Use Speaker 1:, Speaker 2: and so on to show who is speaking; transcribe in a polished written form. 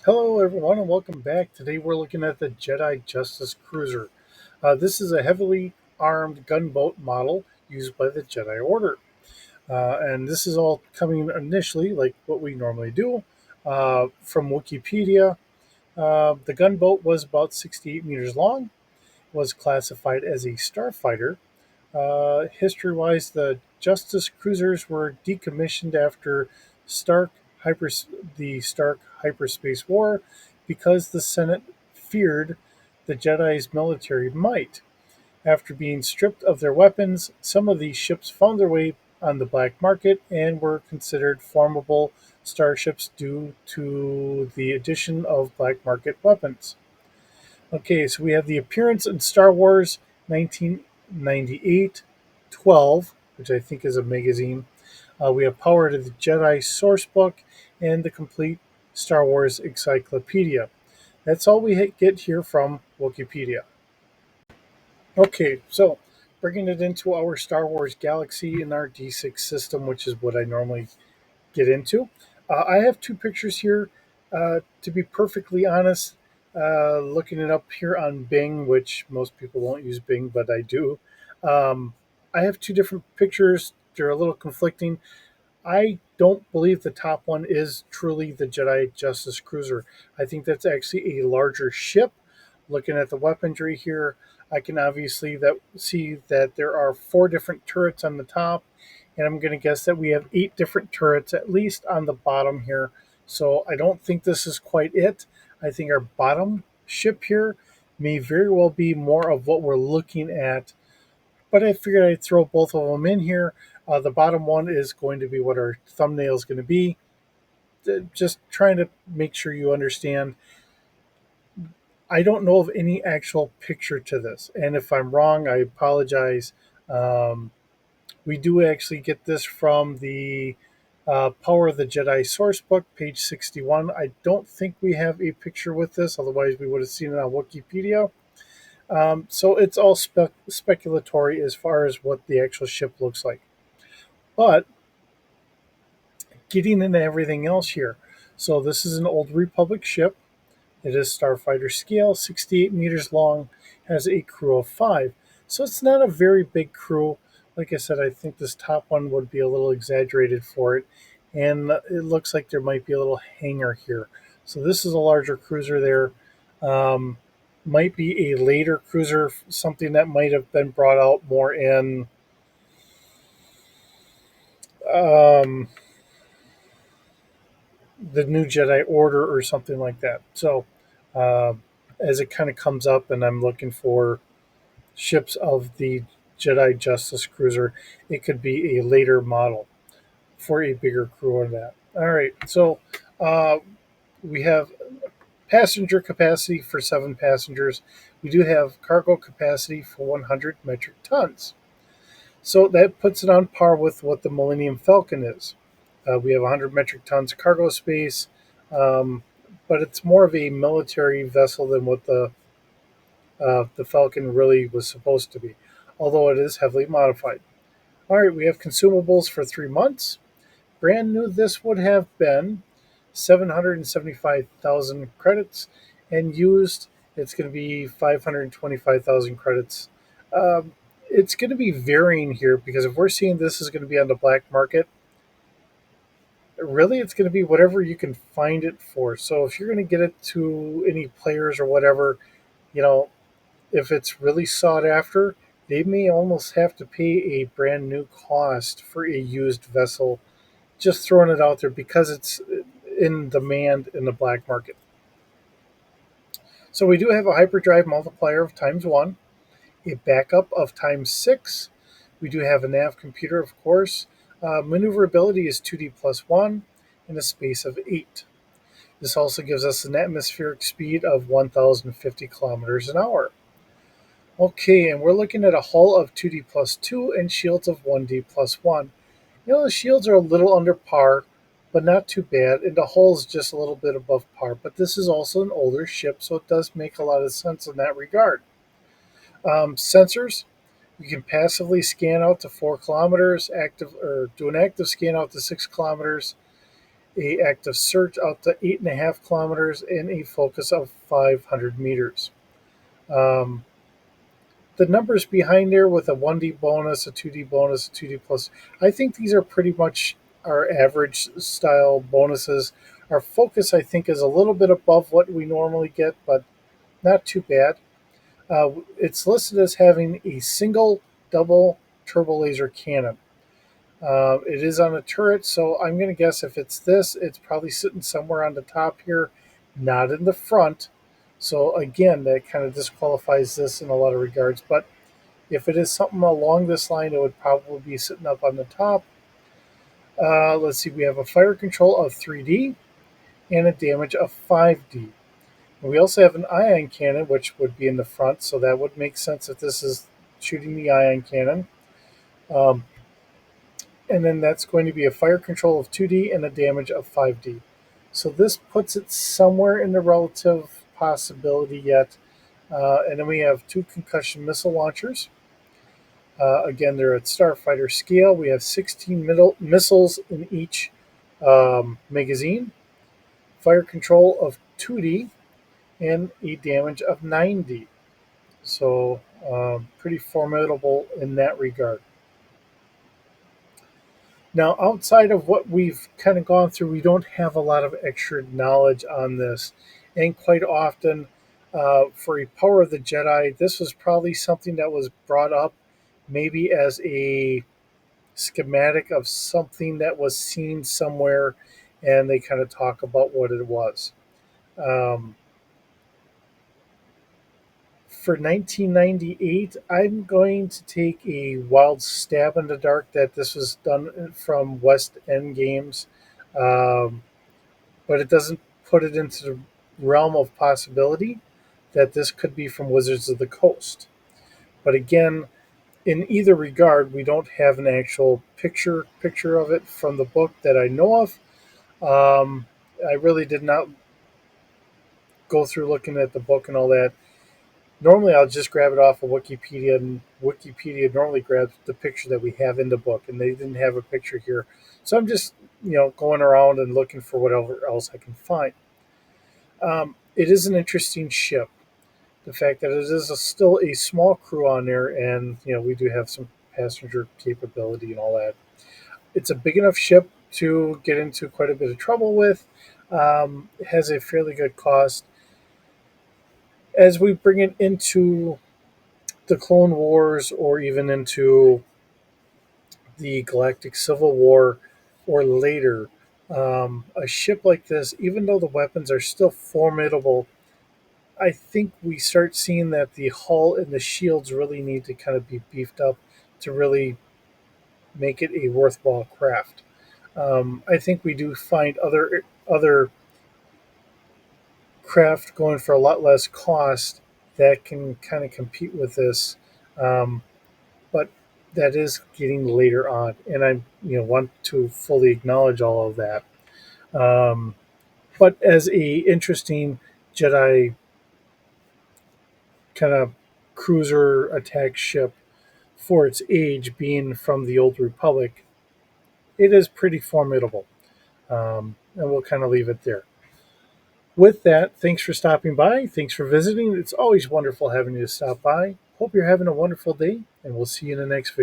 Speaker 1: Hello, everyone, and welcome back. Today we're looking at the Jedi Justice Cruiser. This is a heavily armed gunboat model used by the Jedi Order. And this is all coming initially, like what we normally do, from Wikipedia. The gunboat was about 68 meters long, was classified as a starfighter. History-wise, the Justice cruisers were decommissioned after Stark hyper, the Stark Hyperspace War because the Senate feared the Jedi's military might. After being stripped of their weapons, some of these ships found their way on the black market and were considered formable starships due to the addition of black market weapons. Okay, so we have the appearance in Star Wars 1998 12, which I think is a magazine. We have Power to the Jedi sourcebook and the complete Star Wars encyclopedia. That's all we get here from Wikipedia. Okay, so bringing it into our Star Wars galaxy in our D6 system, which is what I normally get into. I have two pictures here. To be perfectly honest, looking it up here on Bing, which most people won't use Bing, but I do. Um, I have two different pictures. They're a little conflicting. I don't believe the top one is truly the Jedi Justice Cruiser. I think that's actually a larger ship. Looking at the weaponry here, I can obviously see that there are four different turrets on the top, and I'm going to guess that we have eight different turrets at least on the bottom here. So I don't think this is quite it. I think our bottom ship here may very well be more of what we're looking at, but I figured I'd throw both of them in here. The bottom one is going to be what our thumbnail is going to be. Just trying to make sure you understand. I don't know of any actual picture to this, and if I'm wrong, I apologize. Um, we do actually get this from the Power of the Jedi source book, page 61. I don't think we have a picture with this, otherwise, we would have seen it on Wikipedia. So it's all speculatory as far as what the actual ship looks like. But getting into everything else here. So this is an old Republic ship. It is starfighter scale, 68 meters long, has a crew of five. So it's not a very big crew. Like I said, I think this top one would be a little exaggerated for it. And it looks like there might be a little hangar here. So this is a larger cruiser there. Um, might be a later cruiser, something that might have been brought out more in um, the new Jedi Order or something like that. So uh, as it kind of comes up, and I'm looking for ships of the Jedi Justice Cruiser, it could be a later model for a bigger crew on that. All right, so uh, we have passenger capacity for 7 passengers. We do have cargo capacity for 100 metric tons. So that puts it on par with what the Millennium Falcon is. We have 100 metric tons of cargo space, um, but it's more of a military vessel than what the Falcon really was supposed to be, although it is heavily modified. All right, we have consumables for 3 months. Brand new, this would have been 775,000 credits, and used, it's going to be 525,000 credits. Um, it's going to be varying here because if we're seeing this is going to be on the black market, really it's going to be whatever you can find it for. So if you're going to get it to any players or whatever, you know, if it's really sought after, they may almost have to pay a brand new cost for a used vessel. Just throwing it out there because it's in demand in the black market. So we do have a hyperdrive multiplier of times one, a backup of times six. We do have a nav computer, of course. Maneuverability is 2D plus one in a space of 8. This also gives us an atmospheric speed of 1,050 kilometers an hour. Okay, and we're looking at a hull of 2D plus 2 and shields of 1D plus 1. The shields are a little under par, but not too bad, and the hull is just a little bit above par. But this is also an older ship, so it does make a lot of sense in that regard. Sensors, you can passively scan out to 4 kilometers, active or do an active scan out to 6 kilometers. a active search out to 8.5 kilometers, and a focus of 500 meters. Um, the numbers behind there with a 1D bonus, a 2D bonus, a 2D plus, I think these are pretty much our average style bonuses. Our focus, I think, is a little bit above what we normally get, but not too bad. It's listed as having a single double turbo laser cannon. It is on a turret, so I'm going to guess if it's this, it's probably sitting somewhere on the top here, not in the front. So again, that kind of disqualifies this in a lot of regards. But if it is something along this line, it would probably be sitting up on the top. Let's see, we have a fire control of 3D and a damage of 5D. We also have an ion cannon, which would be in the front, so that would make sense if this is shooting the ion cannon. Um, and then that's going to be a fire control of 2D and a damage of 5D. So this puts it somewhere in the relative possibility yet. And then we have two concussion missile launchers. Again, they're at starfighter scale. We have 16 missiles in each magazine, fire control of 2D, and a damage of 9D. So pretty formidable in that regard. Now, outside of what we've kind of gone through, we don't have a lot of extra knowledge on this. And quite often, for a Power of the Jedi, this was probably something that was brought up maybe as a schematic of something that was seen somewhere, and they kind of talk about what it was. Um, for 1998, I'm going to take a wild stab in the dark that this was done from West End Games, um, but it doesn't put it into the realm of possibility that this could be from Wizards of the Coast. But again, in either regard, we don't have an actual picture of it from the book that I know of. I really did not go through looking at the book and all that. Normally, I'll just grab it off of Wikipedia, and Wikipedia normally grabs the picture that we have in the book, and they didn't have a picture here. So I'm just, going around and looking for whatever else I can find. It is an interesting ship. The fact that it is still a small crew on there, and we do have some passenger capability and all that. It's a big enough ship to get into quite a bit of trouble with. It has a fairly good cost. As we bring it into the Clone Wars or even into the Galactic Civil War or later, a ship like this, even though the weapons are still formidable, I think we start seeing that the hull and the shields really need to kind of be beefed up to really make it a worthwhile craft. I think we do find other craft going for a lot less cost that can kind of compete with this. Um, but that is getting later on, and I want to fully acknowledge all of that. Um, but as a interesting Jedi kind of cruiser attack ship for its age, being from the Old Republic, it is pretty formidable. And we'll kind of leave it there. With that, thanks for stopping by. Thanks for visiting. It's always wonderful having you stop by. Hope you're having a wonderful day, and we'll see you in the next video.